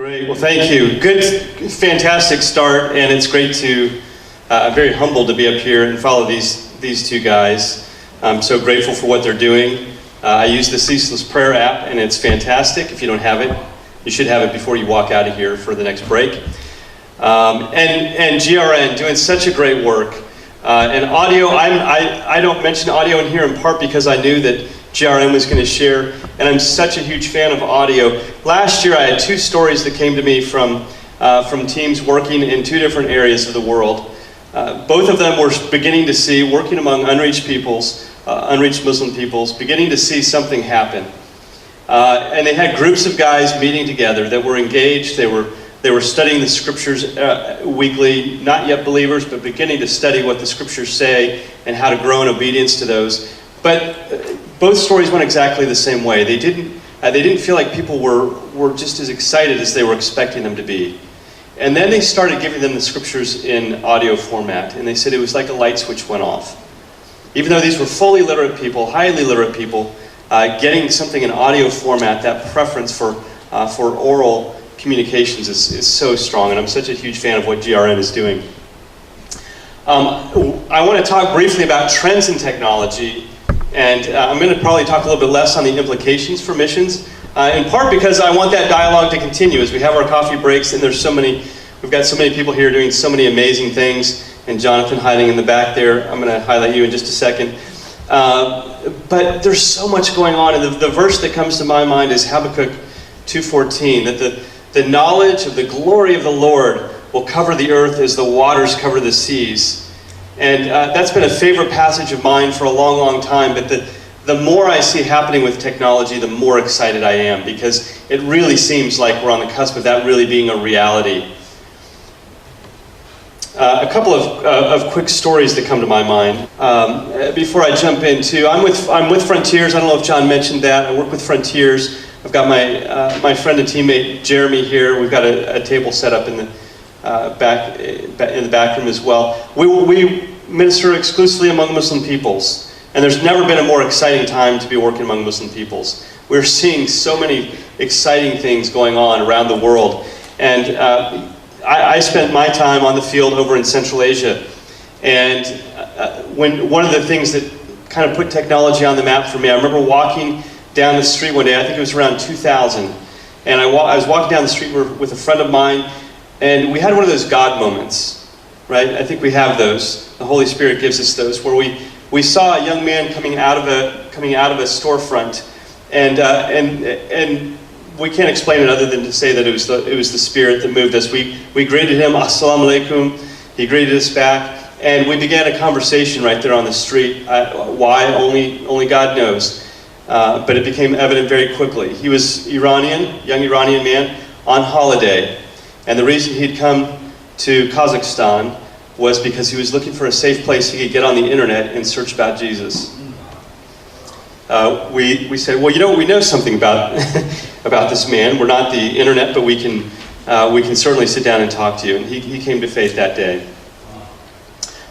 Great. Well, thank you. Good, fantastic start, and it's great to. I'm very humbled to be up here and follow these two guys. I'm so grateful for what they're doing. I use the Ceaseless Prayer app, and it's fantastic. If you don't have it, you should have it before you walk out of here for the next break. And GRN doing such a great work. And audio, I don't mention audio in here in part because I knew that GRN was going to share, and I'm such a huge fan of audio. Last year I had two stories that came to me from teams working in two different areas of the world. Both of them were beginning to see, working among unreached peoples, unreached Muslim peoples, beginning to see something happen. And they had groups of guys meeting together that were engaged. They were studying the scriptures weekly, not yet believers, but beginning to study what the scriptures say and how to grow in obedience to those. But both stories went exactly the same way. They didn't feel like people were just as excited as they were expecting them to be. And then they started giving them the scriptures in audio format, and they said it was like a light switch went off. Even though these were fully literate people, highly literate people, getting something in audio format, that preference for oral communications is so strong, and I'm such a huge fan of what GRN is doing. I want to talk briefly about trends in technology, and I'm going to probably talk a little bit less on the implications for missions, in part because I want that dialogue to continue as we have our coffee breaks, and we've got so many people here doing so many amazing things, and Jonathan hiding in the back there. I'm going to highlight you in just a second. But there's so much going on, and the verse that comes to my mind is Habakkuk 2:14, that the knowledge of the glory of the Lord will cover the earth as the waters cover the seas. And that's been a favorite passage of mine for a long, long time, but the more I see happening with technology, the more excited I am, because it really seems like we're on the cusp of that really being a reality. A couple of quick stories that come to my mind. Before I jump into, I'm with Frontiers. I don't know if John mentioned that. I work with Frontiers. I've got my friend and teammate Jeremy here. We've got a table set up in the back room as well. We minister exclusively among Muslim peoples, and there's never been a more exciting time to be working among Muslim peoples. We're seeing so many exciting things going on around the world, and I spent my time on the field over in Central Asia, and when one of the things that kind of put technology on the map for me, I remember walking down the street one day, I think it was around 2000, and I was walking down the street with a friend of mine, and we had one of those God moments, right? I think we have those. The Holy Spirit gives us those, where we saw a young man coming out of a storefront, and we can't explain it other than to say that it was the Spirit that moved us. We greeted him, Assalamu alaikum. He greeted us back, and we began a conversation right there on the street. Why? Only God knows. But it became evident very quickly. He was Iranian, young Iranian man, on holiday. And the reason he'd come to Kazakhstan was because he was looking for a safe place he could get on the internet and search about Jesus. We said, well, we know something about about this man. We're not the internet, but we can certainly sit down and talk to you. And he came to faith that day.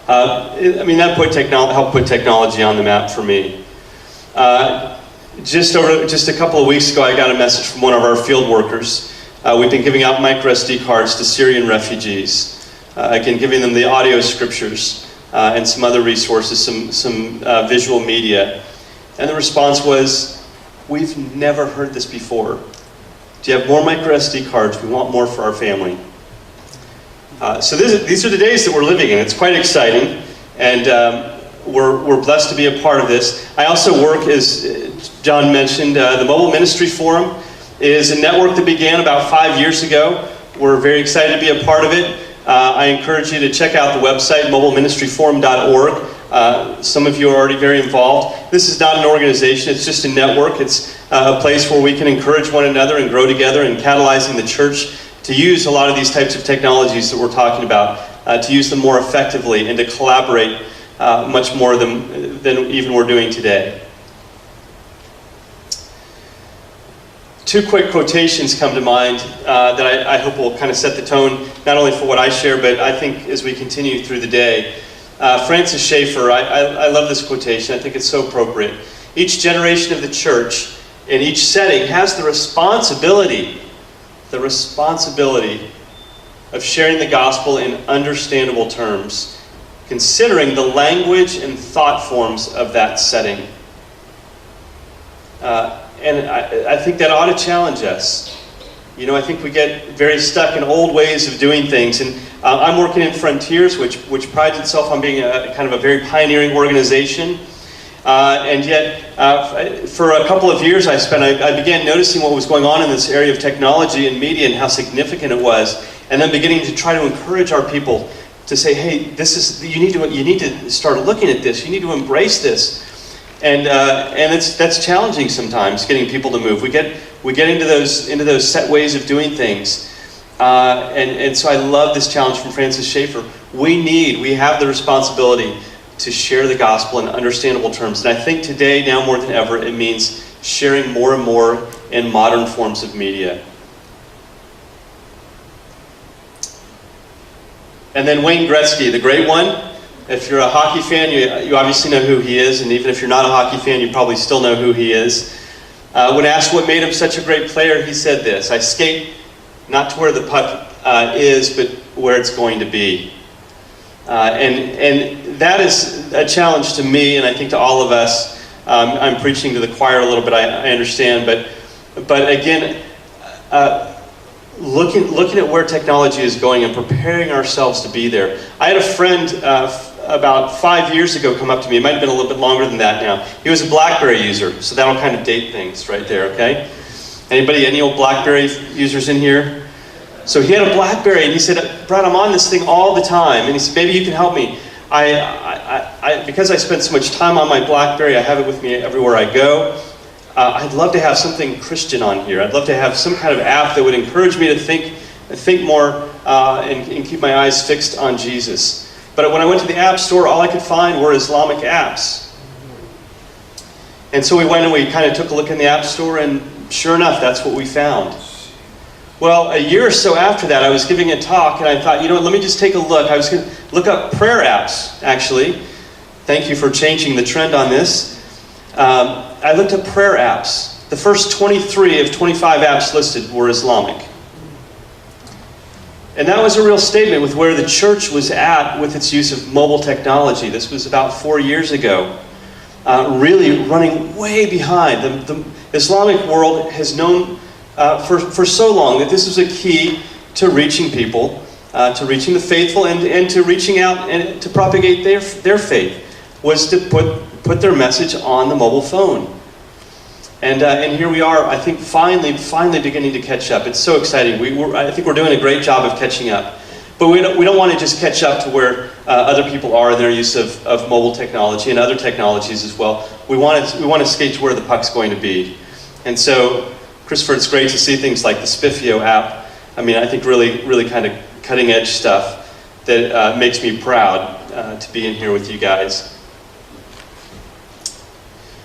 That helped put technology on the map for me. Just a couple of weeks ago, I got a message from one of our field workers. We've been giving out micro SD cards to Syrian refugees. Again, giving them the audio scriptures and some other resources, some visual media. And the response was, we've never heard this before. Do you have more micro SD cards? We want more for our family. So these are the days that we're living in. It's quite exciting, and we're blessed to be a part of this. I also work, as John mentioned, the Mobile Ministry Forum is a network that began about 5 years ago. We're very excited to be a part of it. I encourage you to check out the website, mobileministryforum.org. Some of you are already very involved. This is not an organization, it's just a network. It's a place where we can encourage one another and grow together, and catalyzing the church to use a lot of these types of technologies that we're talking about, to use them more effectively and to collaborate much more than even we're doing today. Two quick quotations come to mind that I hope will kind of set the tone, not only for what I share, but I think as we continue through the day. Francis Schaeffer, I love this quotation. I think it's so appropriate. Each generation of the church in each setting has the responsibility the responsibility of sharing the gospel in understandable terms, considering the language and thought forms of that setting. And I think that ought to challenge us. You know, I think we get very stuck in old ways of doing things. And I'm working in Frontiers, which prides itself on being a kind of a very pioneering organization. And yet, for a couple of years I began noticing what was going on in this area of technology and media and how significant it was. And then beginning to try to encourage our people to say, hey, you need to start looking at this. You need to embrace this. And that's challenging sometimes, getting people to move. We get into those set ways of doing things. And so I love this challenge from Francis Schaeffer. We have the responsibility to share the gospel in understandable terms. And I think today, now more than ever, it means sharing more and more in modern forms of media. And then Wayne Gretzky, the great one. If you're a hockey fan, you obviously know who he is, and even if you're not a hockey fan, you probably still know who he is. When asked what made him such a great player, he said this: I skate not to where the puck is, but where it's going to be. And that is a challenge to me, and I think to all of us. I'm preaching to the choir a little bit, I understand, but again, looking at where technology is going and preparing ourselves to be there. I had a friend about 5 years ago come up to me. It might have been a little bit longer than that now. He was a BlackBerry user, so that'll kind of date things right there, okay? Any old BlackBerry users in here? So he had a BlackBerry, and he said, Brad, I'm on this thing all the time. And he said, maybe you can help me. Because I spend so much time on my BlackBerry, I have it with me everywhere I go. I'd love to have something Christian on here. I'd love to have some kind of app that would encourage me to think more and keep my eyes fixed on Jesus. But when I went to the App Store, all I could find were Islamic apps. And so we went and we kind of took a look in the App Store, and sure enough, that's what we found. Well, a year or so after that, I was giving a talk, and I thought, let me just take a look. I was going to look up prayer apps, actually. Thank you for changing the trend on this. I looked up prayer apps. The first 23 of 25 apps listed were Islamic. And that was a real statement with where the church was at with its use of mobile technology. This was about 4 years ago. Really running way behind. The Islamic world has known for so long that this was a key to reaching people, to reaching the faithful, and to reaching out and to propagate their faith, was to put their message on the mobile phone. And here we are, I think, finally beginning to catch up. It's so exciting. I think we're doing a great job of catching up. But we don't want to just catch up to where other people are in their use of mobile technology and other technologies as well. We want to skate to where the puck's going to be. And so, Christopher, it's great to see things like the Spiffio app. I mean, I think really kind of cutting edge stuff that makes me proud to be in here with you guys.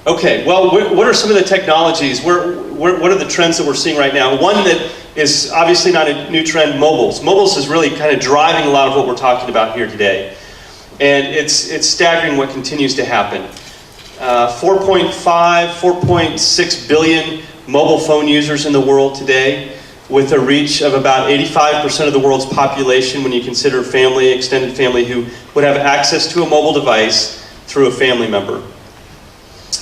Okay, well, what are some of the technologies? What are the trends that we're seeing right now? One that is obviously not a new trend, mobiles. Mobiles is really kind of driving a lot of what we're talking about here today. And it's staggering what continues to happen. 4.6 billion mobile phone users in the world today, with a reach of about 85% of the world's population when you consider family, extended family, who would have access to a mobile device through a family member.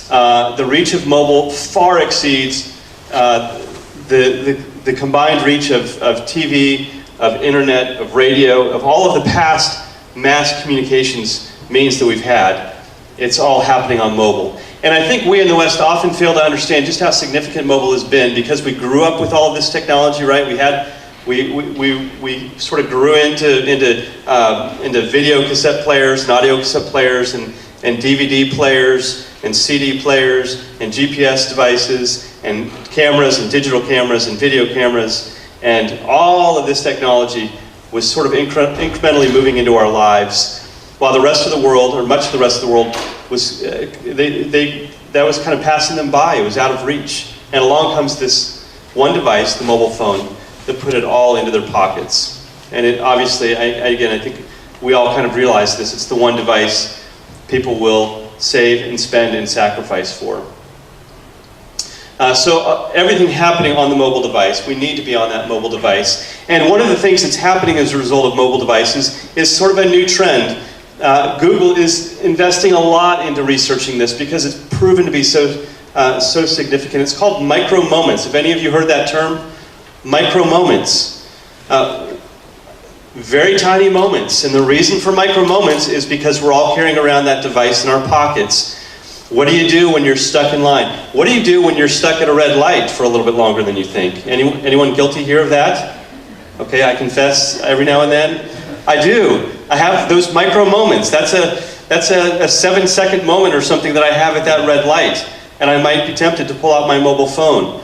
The reach of mobile far exceeds the combined reach of TV, of internet, of radio, of all of the past mass communications means that we've had. It's all happening on mobile. And I think we in the West often fail to understand just how significant mobile has been, because we grew up with all of this technology, right? We sort of grew into video cassette players and audio cassette players and DVD players and CD players and GPS devices and cameras and digital cameras and video cameras, and all of this technology was sort of incrementally moving into our lives, while the rest of the world, or much of the rest of the world, was that was kind of passing them by. It was out of reach. And along comes this one device, the mobile phone, that put it all into their pockets. And it obviously, I think we all kind of realize this. It's the one device people will save and spend and sacrifice for. Everything happening on the mobile device, we need to be on that mobile device. And one of the things that's happening as a result of mobile devices is sort of a new trend. Google is investing a lot into researching this because it's proven to be so significant. It's called micro moments. Have any of you heard that term? Micro moments. Very tiny moments. And the reason for micro moments is because we're all carrying around that device in our pockets. What do you do when you're stuck in line? What do you do when you're stuck at a red light for a little bit longer than you think? Anyone guilty here of that? Okay, I confess every now and then. I do. I have those micro moments. That's a 7-second moment or something that I have at that red light. And I might be tempted to pull out my mobile phone.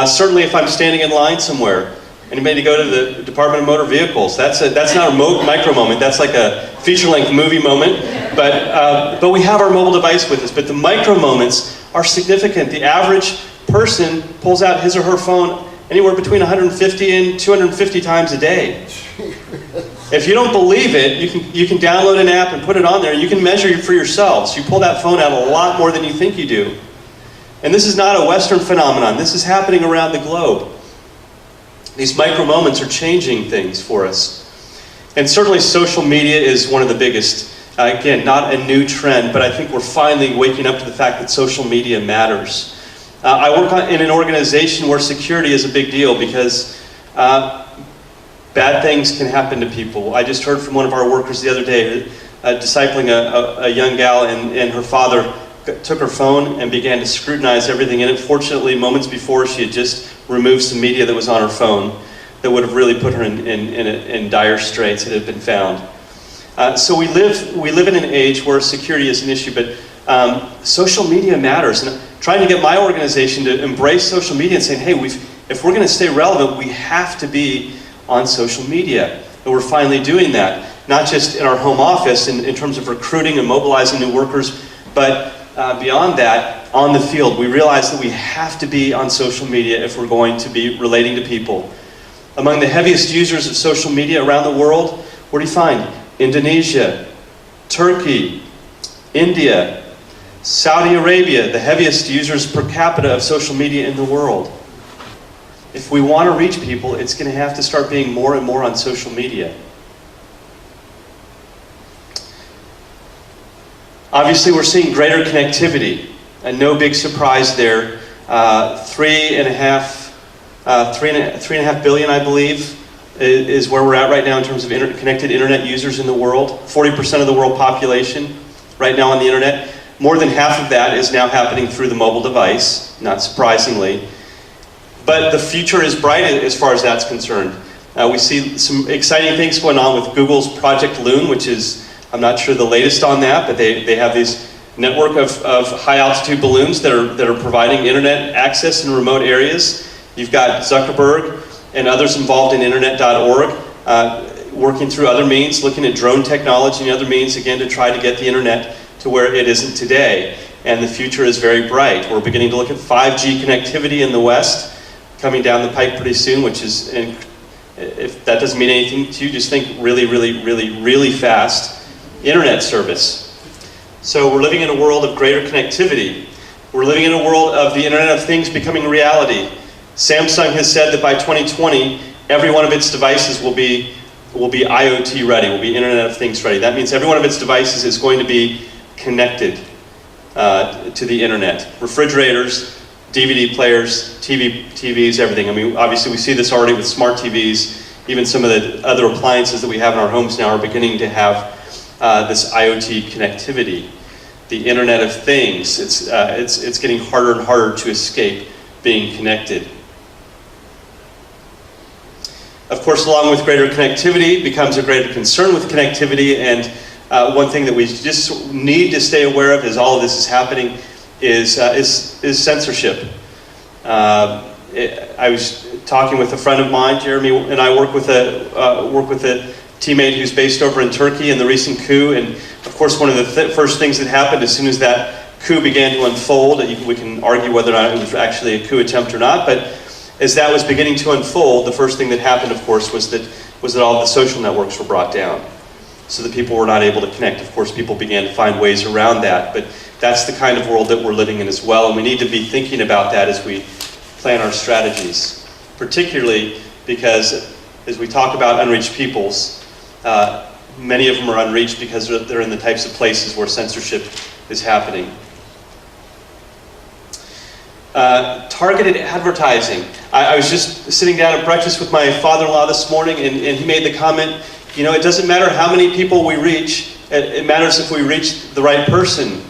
Certainly if I'm standing in line somewhere. Anybody go to the Department of Motor Vehicles? That's not a micro moment. That's like a feature-length movie moment. But we have our mobile device with us. But the micro moments are significant. The average person pulls out his or her phone anywhere between 150 and 250 times a day. If you don't believe it, you can download an app and put it on there. You can measure it for yourselves. You pull that phone out a lot more than you think you do. And this is not a Western phenomenon. This is happening around the globe. These micro moments are changing things for us. And certainly social media is one of the biggest. Again, not a new trend, but I think we're finally waking up to the fact that social media matters. I work in an organization where security is a big deal because bad things can happen to people. I just heard from one of our workers the other day, discipling a young gal, and her father took her phone and began to scrutinize everything in it. Fortunately, moments before, she had just removed some media that was on her phone that would have really put her in dire straits had it been found. So we live in an age where security is an issue, but social media matters. And trying to get my organization to embrace social media and saying, hey, if we're going to stay relevant, we have to be on social media. And we're finally doing that, not just in our home office in terms of recruiting and mobilizing new workers, but beyond that, on the field. We realize that we have to be on social media if we're going to be relating to people. Among the heaviest users of social media around the world, what do you find? Indonesia, Turkey, India, Saudi Arabia, the heaviest users per capita of social media in the world. If we want to reach people, it's going to have to start being more and more on social media. Obviously, we're seeing greater connectivity, and no big surprise there. 3.5 billion, I believe, is where we're at right now in terms of connected internet users in the world. 40% of the world population right now on the internet. More than half of that is now happening through the mobile device, not surprisingly. But the future is bright as far as that's concerned. We see some exciting things going on with Google's Project Loon, which is, I'm not sure the latest on that, but they have this network of high-altitude balloons that are providing internet access in remote areas. You've got Zuckerberg and others involved in internet.org working through other means, looking at drone technology and other means, again, to try to get the internet to where it isn't today. And the future is very bright. We're beginning to look at 5G connectivity in the West, coming down the pike pretty soon, which is, if that doesn't mean anything to you, just think really, really, really, really fast internet service. So we're living in a world of greater connectivity. We're living in a world of the Internet of Things becoming reality. Samsung has said that by 2020, every one of its devices will be IoT ready, will be Internet of Things ready. That means every one of its devices is going to be connected to the internet. Refrigerators, DVD players, TVs, everything. I mean, obviously we see this already with smart TVs. Even some of the other appliances that we have in our homes now are beginning to have this IoT connectivity. The Internet of Things, it's getting harder and harder to escape being connected. Of course, along with greater connectivity becomes a greater concern with connectivity, and one thing that we just need to stay aware of as all of this is happening is censorship. I was talking with a friend of mine, Jeremy, and I work with a teammate who's based over in Turkey in the recent coup, and of course one of the first things that happened as soon as that coup began to unfold, we can argue whether or not it was actually a coup attempt or not, but as that was beginning to unfold, the first thing that happened, of course, was that all the social networks were brought down. so that people were not able to connect. Of course, people began to find ways around that, but that's the kind of world that we're living in as well, and we need to be thinking about that as we plan our strategies, particularly because as we talk about unreached peoples, many of them are unreached because they're in the types of places where censorship is happening. Targeted advertising. I was just sitting down at breakfast with my father-in-law this morning, and he made the comment, you know, it doesn't matter how many people we reach, it matters if we reach the right person.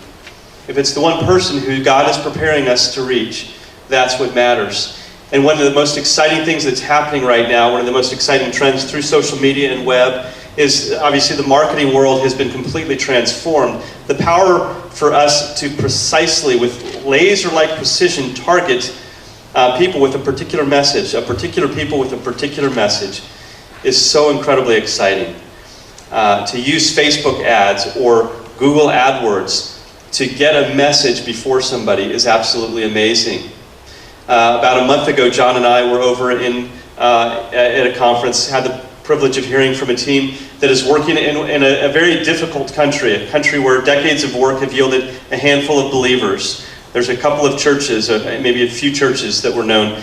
If it's the one person who God is preparing us to reach, that's what matters. And one of the most exciting things that's happening right now, one of the most exciting trends through social media and web, is obviously the marketing world has been completely transformed. The power for us to precisely, with laser-like precision, target people with a particular message, people with a particular message, is so incredibly exciting. To use Facebook ads or Google AdWords to get a message before somebody is absolutely amazing. About a month ago, John and I were over at a conference, had the privilege of hearing from a team that is working in a very difficult country, a country where decades of work have yielded a handful of believers. There's a couple of churches, maybe a few churches that were known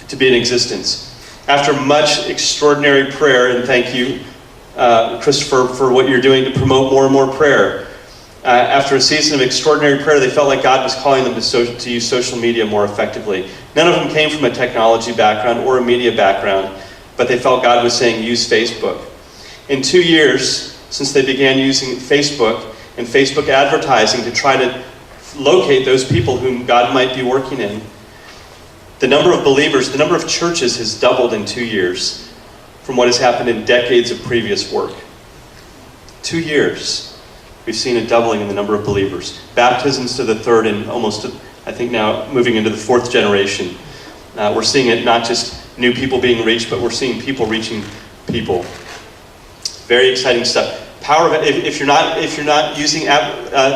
to be in existence. After much extraordinary prayer, and thank you, Christopher, for what you're doing to promote more and more prayer, after a season of extraordinary prayer, they felt like God was calling them to use social media more effectively. None of them came from a technology background or a media background, but they felt God was saying, use Facebook. In 2 years, since they began using Facebook and Facebook advertising to try to locate those people whom God might be working in, the number of believers, the number of churches has doubled in 2 years from what has happened in decades of previous work. 2 years. We've seen a doubling in the number of believers. Baptisms to the third and almost, I think now, moving into the fourth generation. We're seeing it not just new people being reached, but we're seeing people reaching people. Very exciting stuff. Power of if you're not using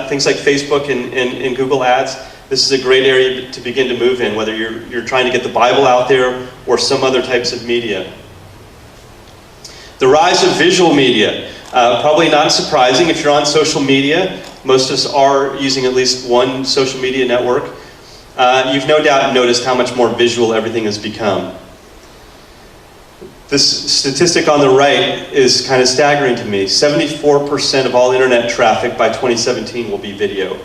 things like Facebook and Google Ads, this is a great area to begin to move in, whether you're trying to get the Bible out there or some other types of media. The rise of visual media. Probably not surprising if you're on social media. Most of us are using at least one social media network. You've no doubt noticed how much more visual everything has become. This statistic on the right is kind of staggering to me. 74% of all internet traffic by 2017 will be video.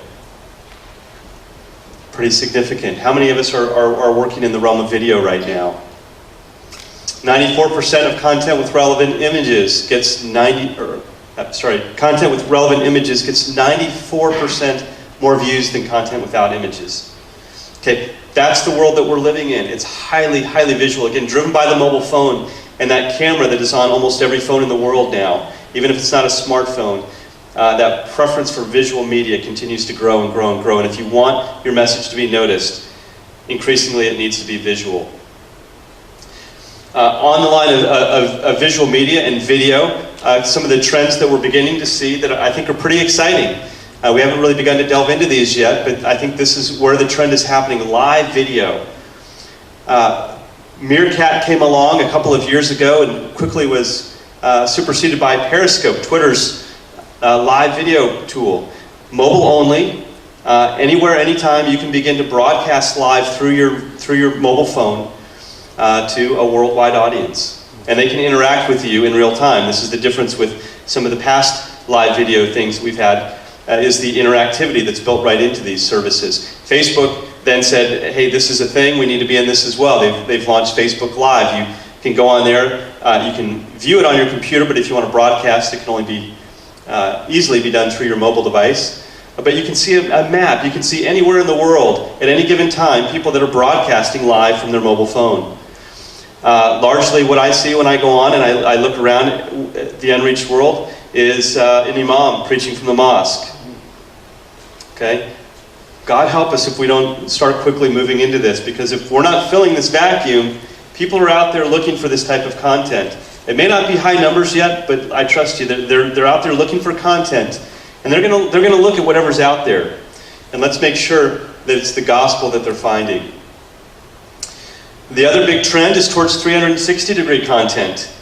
Pretty significant. How many of us are working in the realm of video right now? 94% of content with relevant images gets content with relevant images gets 94% more views than content without images. Okay, that's the world that we're living in. It's highly, highly visual. Again, driven by the mobile phone and that camera that is on almost every phone in the world now, even if it's not a smartphone. That preference for visual media continues to grow and grow and grow. And if you want your message to be noticed, increasingly it needs to be visual. On the line of visual media and video, some of the trends that we're beginning to see that I think are pretty exciting. We haven't really begun to delve into these yet, but I think this is where the trend is happening, live video. Meerkat came along a couple of years ago and quickly was superseded by Periscope, Twitter's live video tool. Mobile only, anywhere, anytime, you can begin to broadcast live through your mobile phone to a worldwide audience. And they can interact with you in real time. This is the difference with some of the past live video things we've had, is the interactivity that's built right into these services. Facebook then said, hey, this is a thing, we need to be in this as well. They've launched Facebook Live. You can go on there, you can view it on your computer, but if you want to broadcast, it can only be easily be done through your mobile device. But you can see a map, you can see anywhere in the world, at any given time, people that are broadcasting live from their mobile phone. Largely what I see when I go on and I look around the unreached world is an imam preaching from the mosque. Okay? God help us if we don't start quickly moving into this, because if we're not filling this vacuum, people are out there looking for this type of content. It may not be high numbers yet, but I trust you, they're out there looking for content, and they're gonna look at whatever's out there. And let's make sure that it's the gospel that they're finding. The other big trend is towards 360-degree content.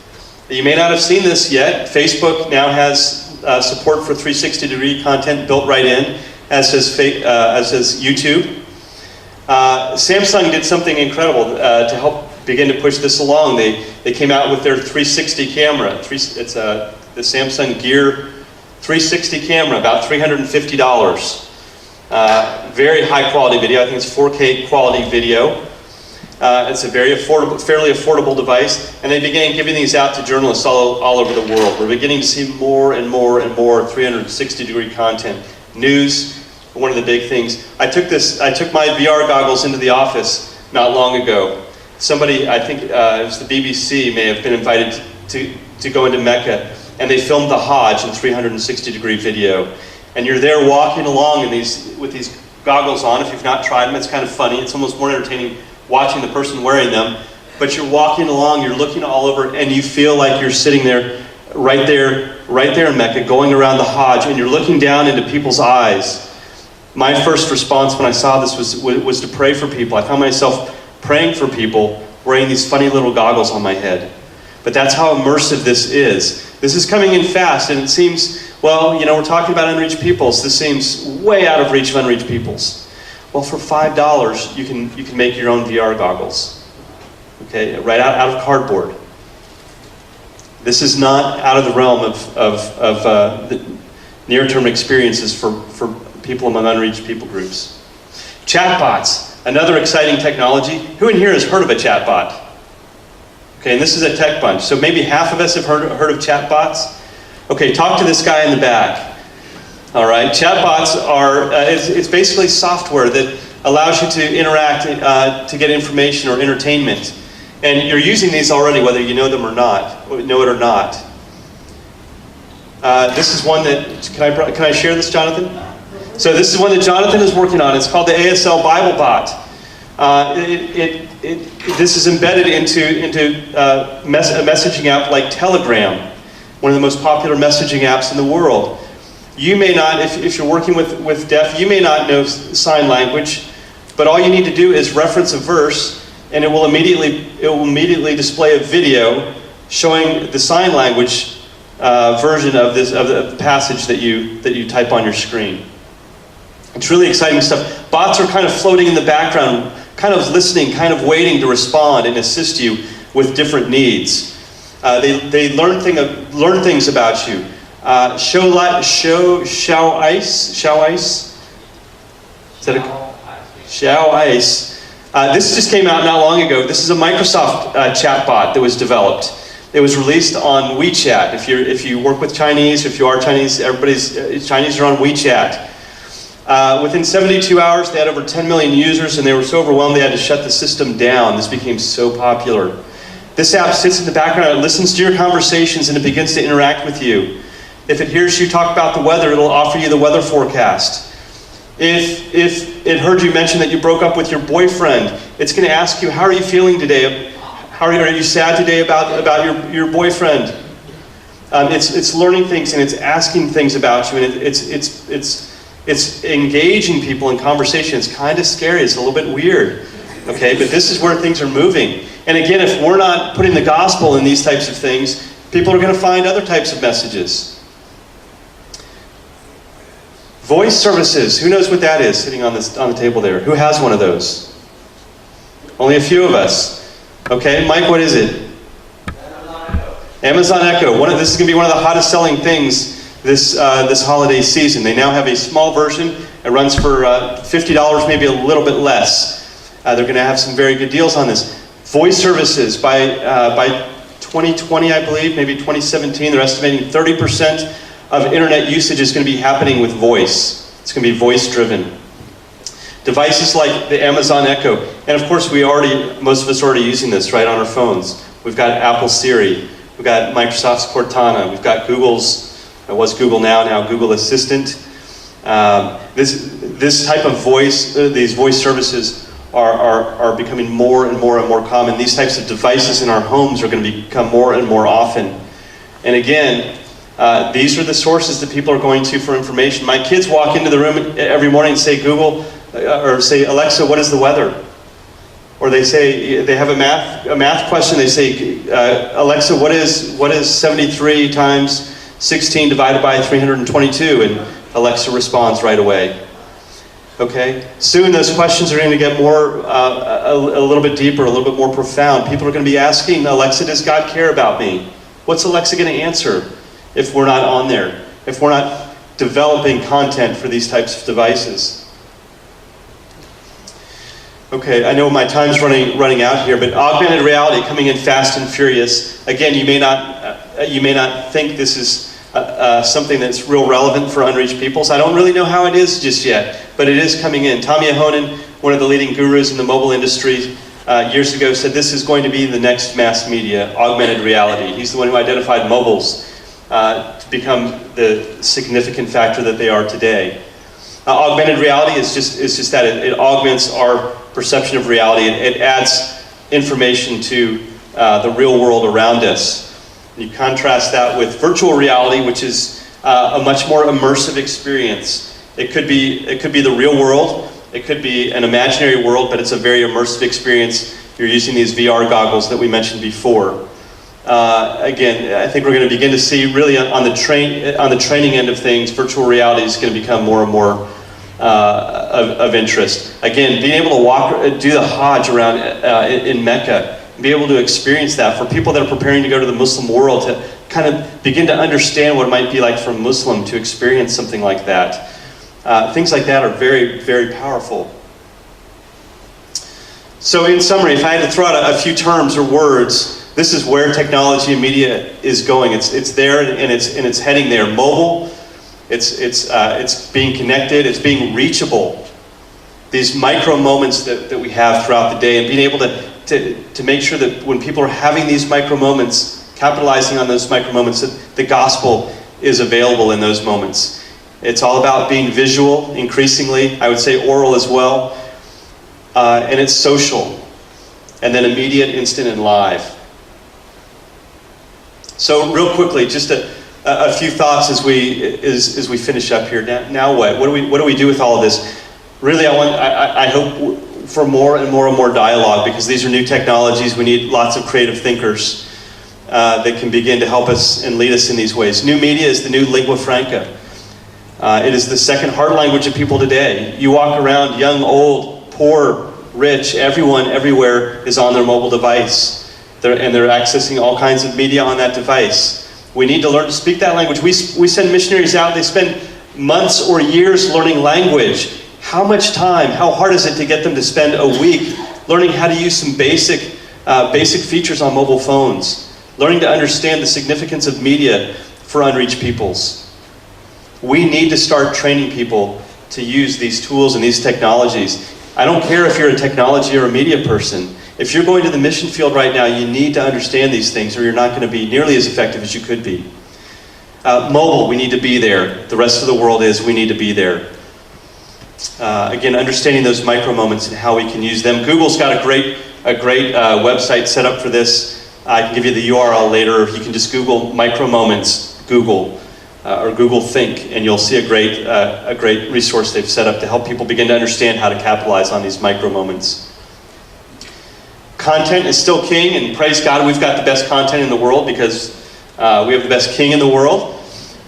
You may not have seen this yet. Facebook now has support for 360-degree content built right in, as does YouTube. Samsung did something incredible to help begin to push this along. They came out with their 360 camera. It's the Samsung Gear 360 camera, about $350. Very high quality video. I think it's 4K quality video. It's a very affordable, fairly affordable device, and they began giving these out to journalists all over the world. We're beginning to see more and more and more 360-degree content. News, one of the big things. I took my VR goggles into the office not long ago. Somebody, I think it was the BBC, may have been invited to go into Mecca, and they filmed the Hajj in 360-degree video. And you're there walking along with these goggles on. If you've not tried them, it's kind of funny. It's almost more entertaining watching the person wearing them. But you're walking along, you're looking all over, and you feel like you're sitting there, right there in Mecca, going around the Hajj, and you're looking down into people's eyes. My first response when I saw this was to pray for people. I found myself praying for people wearing these funny little goggles on my head. But that's how immersive this is. This is coming in fast, and it seems, well, you know, we're talking about unreached peoples. This seems way out of reach of unreached peoples. Well, for $5, you can make your own VR goggles. Okay, right out of cardboard. This is not out of the realm of the near-term experiences for people among unreached people groups. Chatbots, another exciting technology. Who in here has heard of a chatbot? Okay, and this is a tech bunch, so maybe half of us have heard of chatbots. Okay, talk to this guy in the back. All right, chatbots are, it's basically software that allows you to interact to get information or entertainment. And you're using these already, whether you know them or not, know it or not. This is one that, can I share this, Jonathan? So this is one that Jonathan is working on. It's called the ASL Bible Bot. This is embedded into a messaging app like Telegram, one of the most popular messaging apps in the world. You may not, if you're working with deaf, you may not know sign language, but all you need to do is reference a verse, and it will immediately display a video showing the sign language version of the passage that you type on your screen. It's really exciting stuff. Bots are kind of floating in the background, kind of listening, kind of waiting to respond and assist you with different needs. They learn things about you. Shao Ice. This just came out not long ago. This is a Microsoft chatbot that was developed. It was released on WeChat. If you work with Chinese, if you are Chinese, Chinese are on WeChat. Within 72 hours, they had over 10 million users, and they were so overwhelmed they had to shut the system down. This became so popular. This app sits in the background, it listens to your conversations, and it begins to interact with you. If it hears you talk about the weather, it'll offer you the weather forecast. If it heard you mention that you broke up with your boyfriend, it's going to ask you, how are you feeling today? Are you sad today about your boyfriend? It's learning things, and it's asking things about you, and it's engaging people in conversation. It's kind of scary. It's a little bit weird. Okay, but this is where things are moving. And again, if we're not putting the gospel in these types of things, people are going to find other types of messages. Voice services. Who knows what that is sitting on the table there? Who has one of those? Only a few of us. Okay, Mike, what is it? Amazon Echo. This is going to be one of the hottest selling things this holiday season. They now have a small version. It runs for $50, maybe a little bit less. They're going to have some very good deals on this. Voice services by 2020, I believe, maybe 2017, they're estimating 30% of internet usage is going to be happening with voice. It's going to be voice-driven. Devices like the Amazon Echo, and of course most of us are already using this right on our phones. We've got Apple Siri, we've got Microsoft's Cortana, we've got Google's, it was Google now Google Assistant. This type of voice, these voice services are becoming more and more common. These types of devices in our homes are going to become more and more often. And again, these are the sources that people are going to for information. My kids walk into the room every morning and say, Google, or say, Alexa, what is the weather? Or they say, they have a math question, they say, Alexa, what is 73 times 16 divided by 322, and Alexa responds right away. Okay? Soon those questions are going to get more, a little bit deeper, a little bit more profound. People are going to be asking, Alexa, does God care about me? What's Alexa going to answer if we're not on there? If we're not developing content for these types of devices? Okay, I know my time's running out here, but augmented reality coming in fast and furious. Again, you may not think this is something that's real relevant for unreached peoples. I don't really know how it is just yet, but it is coming in. Tommy Ahonen, one of the leading gurus in the mobile industry, years ago said this is going to be the next mass media, augmented reality. He's the one who identified mobiles to become the significant factor that they are today. Augmented reality is just that. It augments our perception of reality. It adds information to the real world around us. You contrast that with virtual reality, which is a much more immersive experience. It could be the real world. It could be an imaginary world, but it's a very immersive experience. You're using these VR goggles that we mentioned before. Again, I think we're going to begin to see really on the training end of things, virtual reality is going to become more and more of interest. Again, being able to do the Hajj around in Mecca, be able to experience that for people that are preparing to go to the Muslim world, to kind of begin to understand what it might be like for a Muslim to experience something like that. Things like that are very, very powerful. So in summary, if I had to throw out a few terms or words, this is where technology and media is going. It's there and it's heading there. Mobile, it's being connected, it's being reachable. These micro moments that we have throughout the day, and being able to make sure that when people are having these micro moments, capitalizing on those micro moments, that the gospel is available in those moments. It's all about being visual, increasingly, I would say oral as well, and it's social, and then immediate, instant, and live. So real quickly, just a few thoughts as we finish up here. Now what? What do we do with all of this? Really, I hope for more and more and more dialogue, because these are new technologies. We need lots of creative thinkers that can begin to help us and lead us in these ways. New media is the new lingua franca. It is the second heart language of people today. You walk around, young, old, poor, rich, everyone, everywhere is on their mobile device. And they're accessing all kinds of media on that device. We need to learn to speak that language. We send missionaries out, they spend months or years learning language. How much time, how hard is it to get them to spend a week learning how to use some basic features on mobile phones, learning to understand the significance of media for unreached peoples? We need to start training people to use these tools and these technologies. I don't care if you're a technology or a media person. If you're going to the mission field right now, you need to understand these things, or you're not going to be nearly as effective as you could be. Mobile, we need to be there. The rest of the world is, we need to be there. Again, understanding those micro moments and how we can use them. Google's got a great website set up for this. I can give you the URL later, or you can just Google micro moments, Google, or Google Think, and you'll see a great resource they've set up to help people begin to understand how to capitalize on these micro moments. Content is still king, and praise God, we've got the best content in the world, because we have the best king in the world.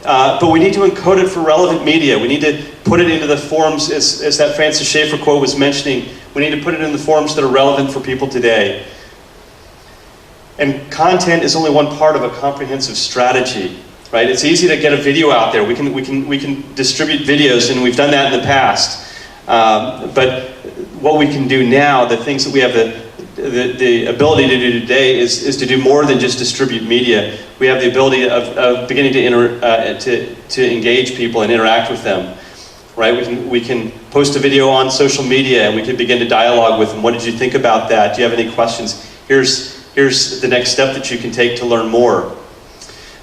But we need to encode it for relevant media. We need to put it into the forms, as that Francis Schaeffer quote was mentioning, we need to put it in the forms that are relevant for people today. And content is only one part of a comprehensive strategy, right? It's easy to get a video out there. We can distribute videos, and we've done that in the past. But what we can do now, the things that we have the ability to do today is to do more than just distribute media. We have the ability of beginning to engage people and interact with them, right? We can post a video on social media, and we can begin to dialogue with them. What did you think about that? Do you have any questions? Here's the next step that you can take to learn more.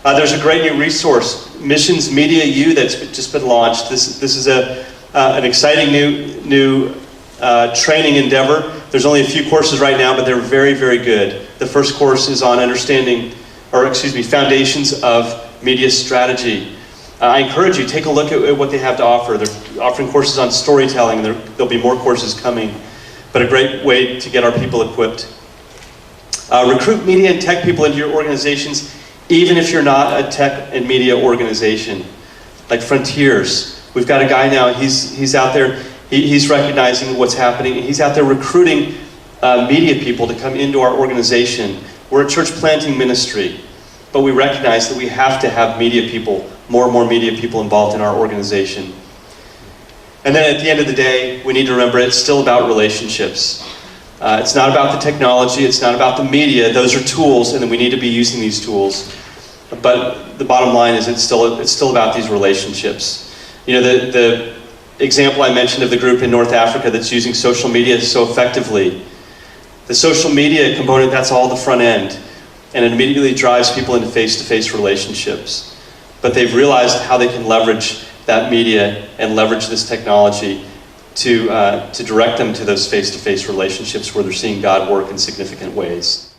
There's a great new resource, Missions Media U, that's just been launched. This is an exciting new training endeavor. There's only a few courses right now, but they're very, very good. The first course is on foundations of media strategy. I encourage you, take a look at what they have to offer. They're offering courses on storytelling, and there'll be more courses coming, but a great way to get our people equipped. Recruit media and tech people into your organizations even if you're not a tech and media organization. Like Frontiers, we've got a guy now, he's out there, he's recognizing what's happening. He's out there recruiting media people to come into our organization. We're a church planting ministry, but we recognize that we have to have media people, more and more media people involved in our organization. And then at the end of the day, we need to remember it's still about relationships. It's not about the technology, it's not about the media. Those are tools, and then we need to be using these tools. But the bottom line is it's still about these relationships. You know, the example I mentioned of the group in North Africa that's using social media so effectively, the social media component, that's all the front end. And it immediately drives people into face-to-face relationships. But they've realized how they can leverage that media and leverage this technology to direct them to those face-to-face relationships where they're seeing God work in significant ways.